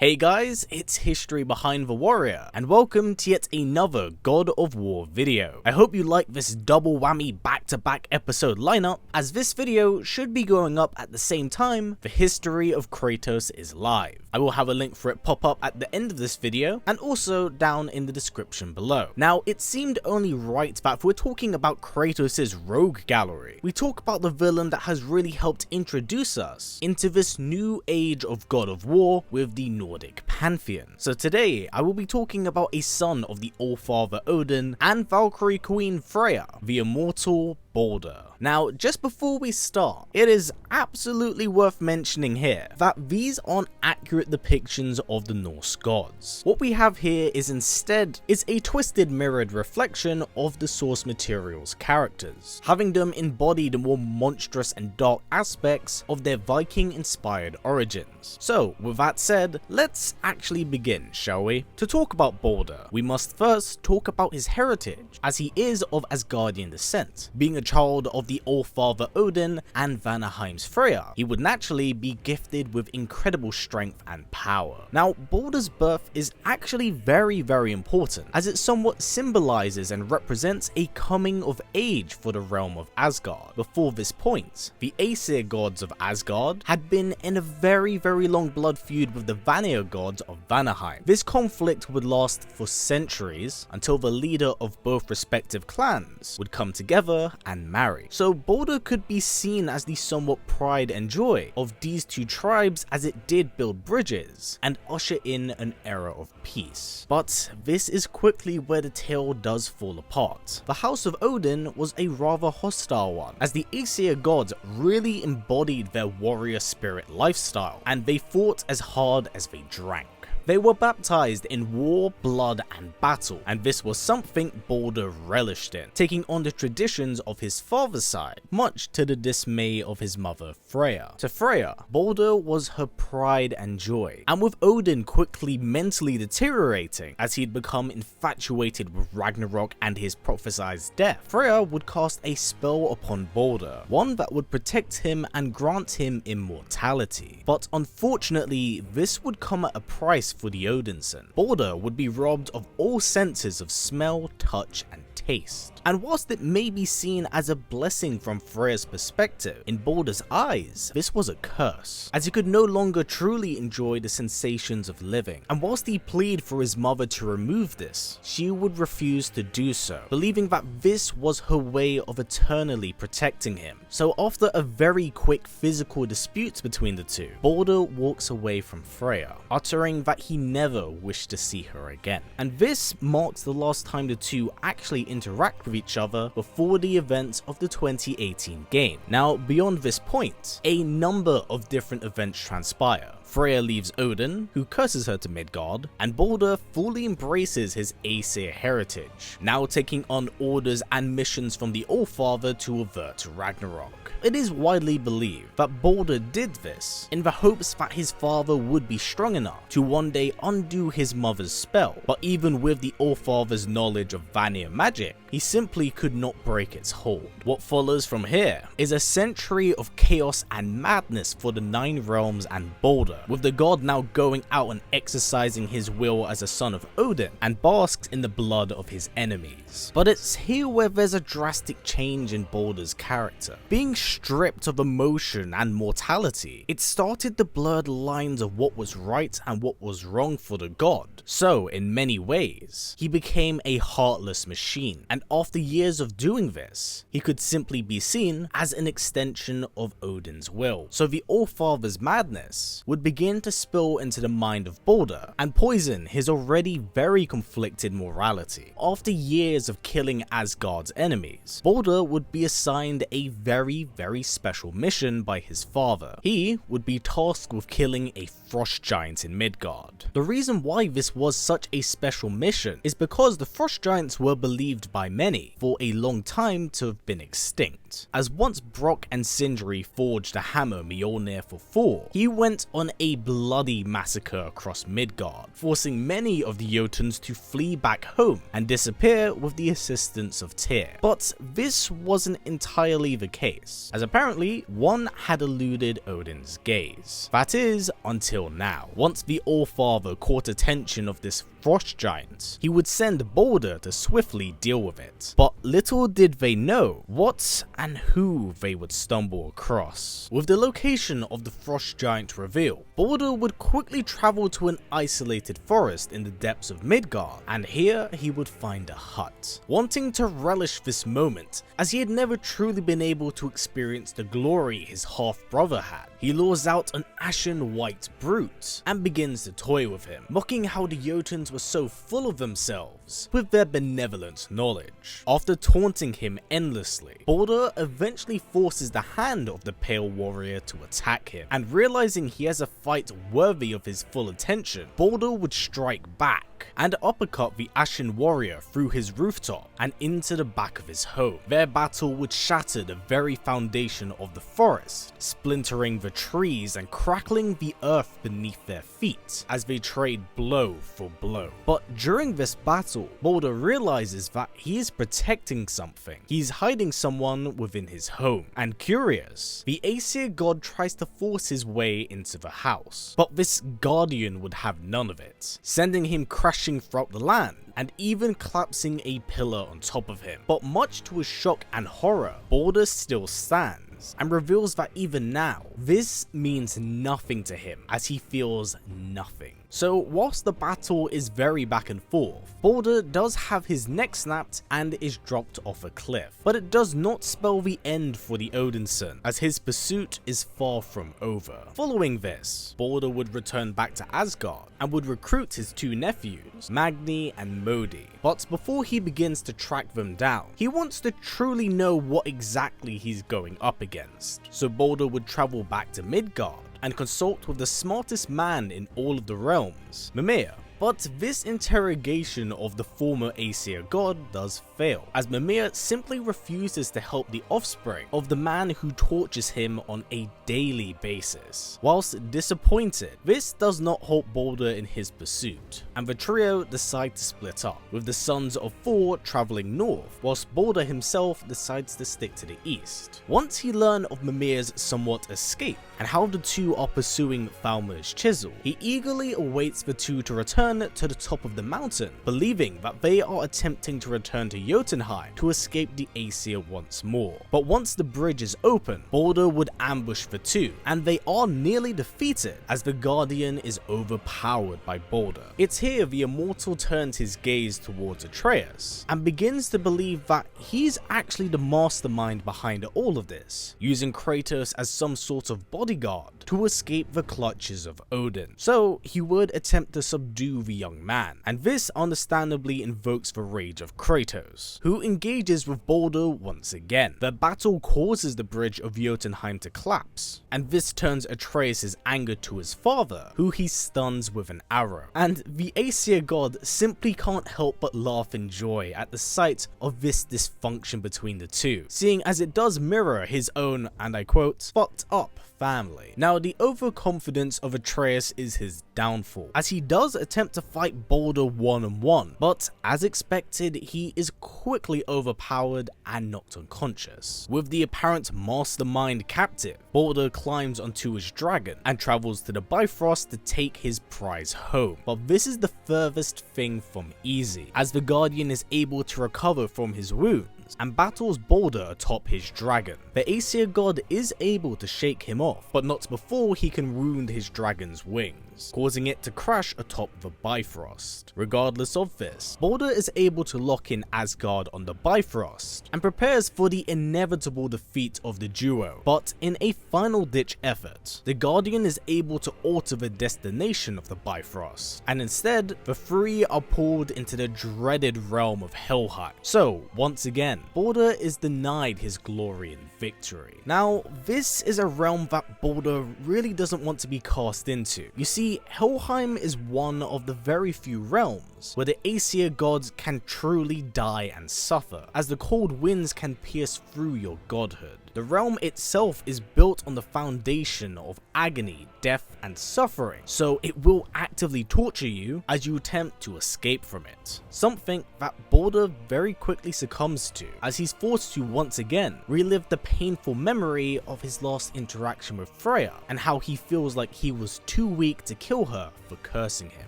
Hey guys, it's History Behind the Warrior, and welcome to yet another God of War video. I hope you like this double whammy back-to-back episode lineup, as this video should be going up at the same time the History of Kratos is live. I will have a link for it pop up at the end of this video, and also down in the description below. Now, it seemed only right that if we're talking about Kratos' rogue gallery, we talk about the villain that has really helped introduce us into this new age of God of War with the Nordic pantheon. So today, I will be talking about a son of the All-Father Odin and Valkyrie Queen Freya, the Immortal Baldur. Now, just before we start, it is absolutely worth mentioning here that these aren't accurate depictions of the Norse gods. What we have here is instead a twisted mirrored reflection of the source material's characters, having them embody the more monstrous and dark aspects of their Viking-inspired origins. So, with that said, let's actually begin, shall we? To talk about Baldur, we must first talk about his heritage, as he is of Asgardian descent. Being a child of the All-Father Odin and Vanaheim's Freya, he would naturally be gifted with incredible strength and power. Now, Baldur's birth is actually very important, as it somewhat symbolizes and represents a coming of age for the realm of Asgard. Before this point, the Aesir gods of Asgard had been in a very long blood feud with the Vanir gods of Vanaheim. This conflict would last for centuries until the leader of both respective clans would come together and marry. So Baldur could be seen as the somewhat pride and joy of these two tribes, as it did build bridges and usher in an era of peace. But this is quickly where the tale does fall apart. The House of Odin was a rather hostile one, as the Aesir gods really embodied their warrior spirit lifestyle, and they fought as hard as they drank. They were baptized in war, blood, and battle, and this was something Baldur relished in, taking on the traditions of his father's side, much to the dismay of his mother Freya. To Freya, Baldur was her pride and joy, and with Odin quickly mentally deteriorating as he'd become infatuated with Ragnarok and his prophesied death, Freya would cast a spell upon Baldur, one that would protect him and grant him immortality. But unfortunately, this would come at a price for the Odinson. Baldur would be robbed of all senses of smell, touch, and taste. And whilst it may be seen as a blessing from Freya's perspective, in Baldur's eyes, this was a curse, as he could no longer truly enjoy the sensations of living. And whilst he pleaded for his mother to remove this, she would refuse to do so, believing that this was her way of eternally protecting him. So after a very quick physical dispute between the two, Baldur walks away from Freya, uttering that he never wished to see her again. And this marks the last time the two actually interact with each other before the events of the 2018 game. Now, beyond this point, a number of different events transpire. Freya leaves Odin, who curses her to Midgard, and Baldur fully embraces his Aesir heritage, now taking on orders and missions from the All-Father to avert Ragnarok. It is widely believed that Baldur did this in the hopes that his father would be strong enough to one day undo his mother's spell, but even with the All-Father's knowledge of Vanir magic, he simply could not break its hold. What follows from here is a century of chaos and madness for the Nine Realms and Baldur, with the god now going out and exercising his will as a son of Odin and basks in the blood of his enemies. But it's here where there's a drastic change in Baldur's character. Being stripped of emotion and mortality, it started to blur the lines of what was right and what was wrong for the god. So, in many ways, he became a heartless machine, and after years of doing this, he could simply be seen as an extension of Odin's will. So the All-Father's madness would begin to spill into the mind of Baldur and poison his already very conflicted morality. After years of killing Asgard's enemies, Baldur would be assigned a very special mission by his father. He would be tasked with killing a frost giant in Midgard. The reason why this was such a special mission is because the frost giants were believed by many for a long time to have been extinct, as once Brock and Sindri forged a hammer Mjolnir for Thor, he went on a bloody massacre across Midgard, forcing many of the Jotuns to flee back home and disappear with the assistance of Tyr. But this wasn't entirely the case, as apparently one had eluded Odin's gaze. That is, until now. Once the Allfather caught attention of this frost giant, he would send Baldur to swiftly deal with it. But little did they know what and who they would stumble across. With the location of the frost giant revealed, Baldur would quickly travel to an isolated forest in the depths of Midgard, and here he would find a hut. Wanting to relish this moment, as he had never truly been able to experience the glory his half-brother had, he lures out an ashen white brute and begins to toy with him, mocking how the Jotuns were so full of themselves with their benevolent knowledge. After taunting him endlessly, Baldur eventually forces the hand of the pale warrior to attack him, and realizing he has a fight worthy of his full attention, Baldur would strike back and uppercut the ashen warrior through his rooftop and into the back of his home. Their battle would shatter the very foundation of the forest, splintering the trees and crackling the earth beneath their feet as they trade blow for blow. But during this battle, Baldur realizes that he is protecting something. He's hiding someone within his home, and curious, the Aesir god tries to force his way into the house, but this guardian would have none of it, sending him crashing throughout the land and even collapsing a pillar on top of him. But much to his shock and horror, Baldur still stands and reveals that even now, this means nothing to him, as he feels nothing. So whilst the battle is very back and forth, Baldur does have his neck snapped and is dropped off a cliff. But it does not spell the end for the Odinson, as his pursuit is far from over. Following this, Baldur would return back to Asgard and would recruit his two nephews, Magni and Modi. But before he begins to track them down, he wants to truly know what exactly he's going up against. So Baldur would travel back to Midgard and consult with the smartest man in all of the realms, Mimir. But this interrogation of the former Aesir god does fail, as Mimir simply refuses to help the offspring of the man who tortures him on a daily basis. Whilst disappointed, this does not halt Baldur in his pursuit, and the trio decide to split up, with the sons of Thor travelling north, whilst Baldur himself decides to stick to the east. Once he learns of Mimir's somewhat escape, and how the two are pursuing Falmer's chisel, he eagerly awaits the two to return to the top of the mountain, believing that they are attempting to return to Jotunheim to escape the Aesir once more. But once the bridge is open, Baldur would ambush the two, and they are nearly defeated as the Guardian is overpowered by Baldur. It's here the Immortal turns his gaze towards Atreus and begins to believe that he's actually the mastermind behind all of this, using Kratos as some sort of bodyguard to escape the clutches of Odin. So he would attempt to subdue the young man, and this understandably invokes the rage of Kratos, who engages with Baldur once again. The battle causes the bridge of Jotunheim to collapse, and this turns Atreus' anger to his father, who he stuns with an arrow. And the Aesir god simply can't help but laugh in joy at the sight of this dysfunction between the two, seeing as it does mirror his own, and I quote, fucked up family. Now, the overconfidence of Atreus is his downfall, as he does attempt to fight Baldur one-on-one, but as expected, he is quickly overpowered and knocked unconscious. With the apparent mastermind captive, Baldur climbs onto his dragon and travels to the Bifrost to take his prize home. But this is the furthest thing from easy, as the Guardian is able to recover from his wounds and battles Baldur atop his dragon. The Aesir god is able to shake him off, but not before he can wound his dragon's wings, causing it to crash atop the Bifrost. Regardless of this, Baldur is able to lock in Asgard on the Bifrost and prepares for the inevitable defeat of the duo. But in a final ditch effort, the Guardian is able to alter the destination of the Bifrost, and instead, the three are pulled into the dreaded realm of Helheim. So, once again, Baldur is denied his glory and victory. Now, this is a realm that Baldur really doesn't want to be cast into. You see, Helheim is one of the very few realms where the Aesir gods can truly die and suffer, as the cold winds can pierce through your godhood. The realm itself is built on the foundation of agony, death, and suffering, so it will actively torture you as you attempt to escape from it. Something that Baldur very quickly succumbs to, as he's forced to once again relive the painful memory of his last interaction with Freya, and how he feels like he was too weak to kill her for cursing him.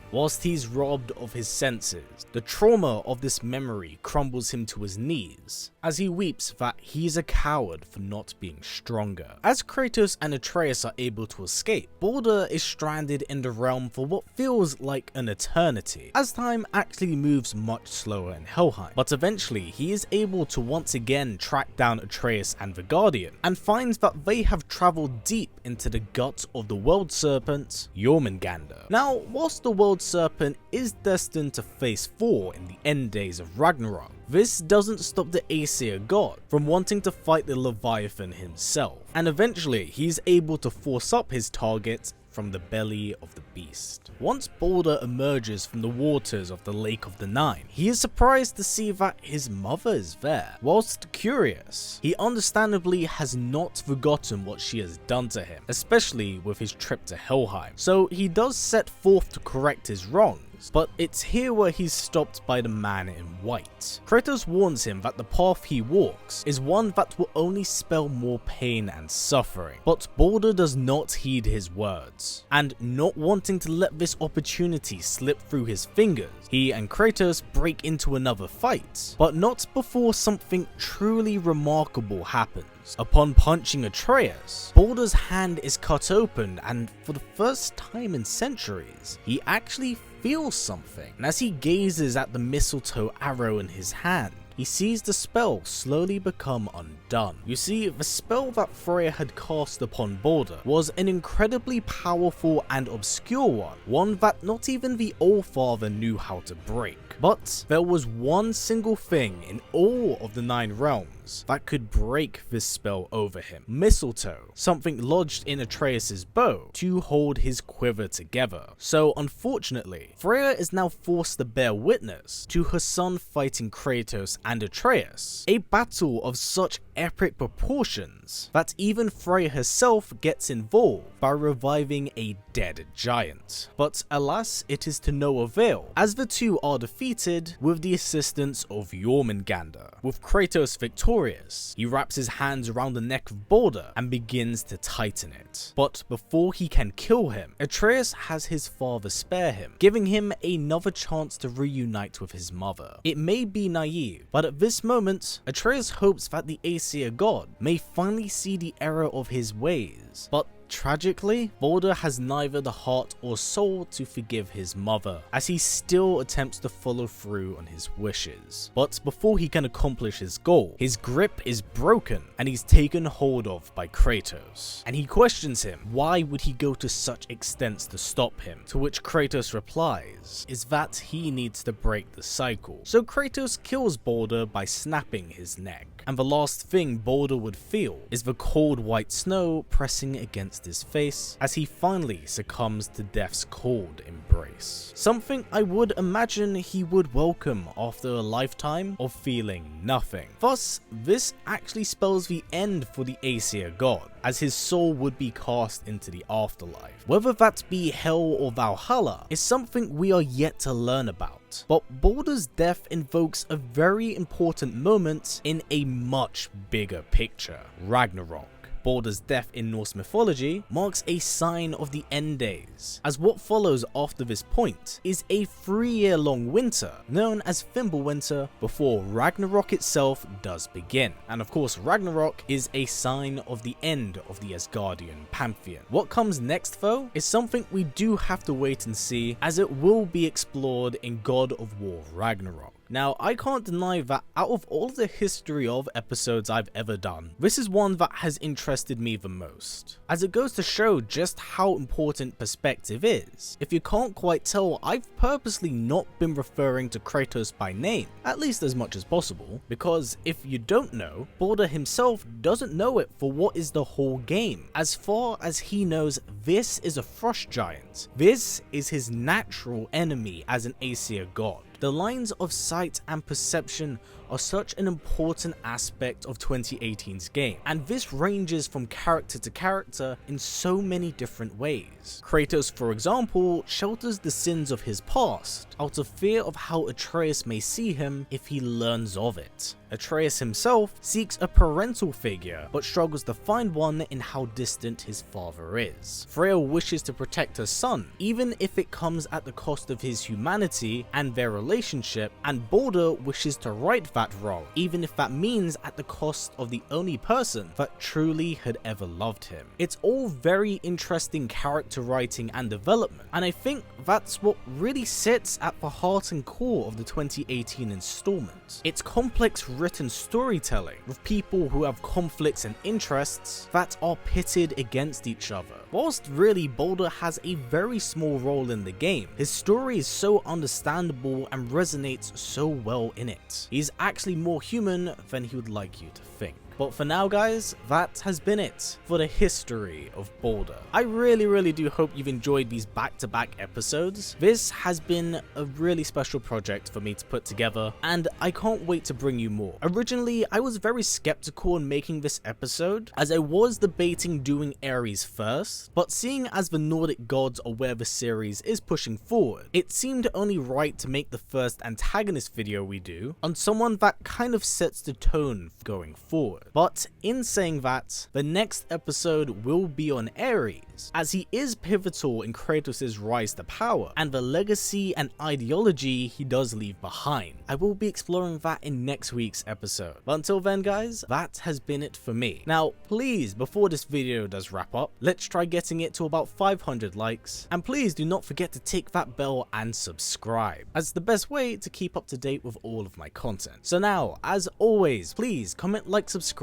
Whilst he's robbed of his senses, the trauma of this memory crumbles him to his knees, as he weeps that he's a coward for not being stronger. As Kratos and Atreus are able to escape, Baldur is stranded in the realm for what feels like an eternity, as time actually moves much slower in Helheim. But eventually, he is able to once again track down Atreus and the Guardian, and finds that they have travelled deep into the gut of the world serpent, Jormungandr. Now, whilst the world serpent is destined to face Thor in the end days of Ragnarok, this doesn't stop the Aesir god from wanting to fight the Leviathan himself, and eventually he's able to force up his target from the belly of the beast. Once Baldur emerges from the waters of the Lake of the Nine, he is surprised to see that his mother is there. Whilst curious, he understandably has not forgotten what she has done to him, especially with his trip to Helheim, so he does set forth to correct his wrongs. But it's here where he's stopped by the man in white. Kratos warns him that the path he walks is one that will only spell more pain and suffering, but Baldur does not heed his words, and not wanting to let this opportunity slip through his fingers, he and Kratos break into another fight, but not before something truly remarkable happens. Upon punching Atreus, Baldur's hand is cut open, and for the first time in centuries, he actually feels something. And as he gazes at the mistletoe arrow in his hand, he sees the spell slowly become undone. You see, the spell that Freya had cast upon Baldur was an incredibly powerful and obscure one that not even the Allfather knew how to break. But there was one single thing in all of the 9 realms that could break this spell over him. Mistletoe, something lodged in Atreus' bow to hold his quiver together. So unfortunately, Freya is now forced to bear witness to her son fighting Kratos and Atreus, a battle of such epic proportions that even Freya herself gets involved by reviving a dead giant. But alas, it is to no avail, as the two are defeated with the assistance of Jormungandr. With Kratos victorious, he wraps his hands around the neck of Baldur and begins to tighten it. But before he can kill him, Atreus has his father spare him, giving him another chance to reunite with his mother. It may be naive, but at this moment, Atreus hopes that the Aesir god may finally see the error of his ways, but tragically, Baldur has neither the heart or soul to forgive his mother, as he still attempts to follow through on his wishes. But before he can accomplish his goal, his grip is broken and he's taken hold of by Kratos. And he questions him, why would he go to such extents to stop him? To which Kratos replies, is that he needs to break the cycle. So Kratos kills Baldur by snapping his neck. And the last thing Baldur would feel is the cold white snow pressing against his face as he finally succumbs to death's cold embrace. Something I would imagine he would welcome after a lifetime of feeling nothing. Thus, this actually spells the end for the Aesir god, as his soul would be cast into the afterlife. Whether that be hell or Valhalla is something we are yet to learn about. But Baldur's death invokes a very important moment in a much bigger picture, Ragnarok. Baldur's death in Norse mythology marks a sign of the end days, as what follows after this point is a 3-year-long winter known as Fimbulwinter before Ragnarok itself does begin. And of course, Ragnarok is a sign of the end of the Asgardian pantheon. What comes next though is something we do have to wait and see, as it will be explored in God of War Ragnarok. Now, I can't deny that out of all the History of episodes I've ever done, this is one that has interested me the most, as it goes to show just how important perspective is. If you can't quite tell, I've purposely not been referring to Kratos by name, at least as much as possible, because if you don't know, Baldur himself doesn't know it for what is the whole game. As far as he knows, this is a frost giant. This is his natural enemy as an Aesir god. The lines of sight and perception are such an important aspect of 2018's game, and this ranges from character to character in so many different ways. Kratos, for example, shelters the sins of his past out of fear of how Atreus may see him if he learns of it. Atreus himself seeks a parental figure, but struggles to find one in how distant his father is. Freya wishes to protect her son, even if it comes at the cost of his humanity and their relationship, and Baldur wishes to right that wrong, even if that means at the cost of the only person that truly had ever loved him. It's all very interesting character writing and development, and I think that's what really sits at the heart and core of the 2018 installment. It's complex written storytelling with people who have conflicts and interests that are pitted against each other. Whilst really Baldur has a very small role in the game, his story is so understandable and resonates so well in it. He's actually more human than he would like you to think. But for now guys, that has been it for the history of Baldur. I really do hope you've enjoyed these back-to-back episodes. This has been a really special project for me to put together, and I can't wait to bring you more. Originally, I was very skeptical in making this episode, as I was debating doing Ares first, but seeing as the Nordic gods are where the series is pushing forward, it seemed only right to make the first antagonist video we do on someone that kind of sets the tone going forward. But in saying that, the next episode will be on Ares, as he is pivotal in Kratos' rise to power and the legacy and ideology he does leave behind. I will be exploring that in next week's episode. But until then guys, that has been it for me. Now please, before this video does wrap up, let's try getting it to about 500 likes, and please do not forget to tick that bell and subscribe, as it's the best way to keep up to date with all of my content. So now, as always, please comment, like, subscribe,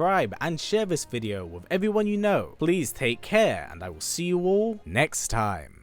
and share this video with everyone you know. Please take care, and I will see you all next time.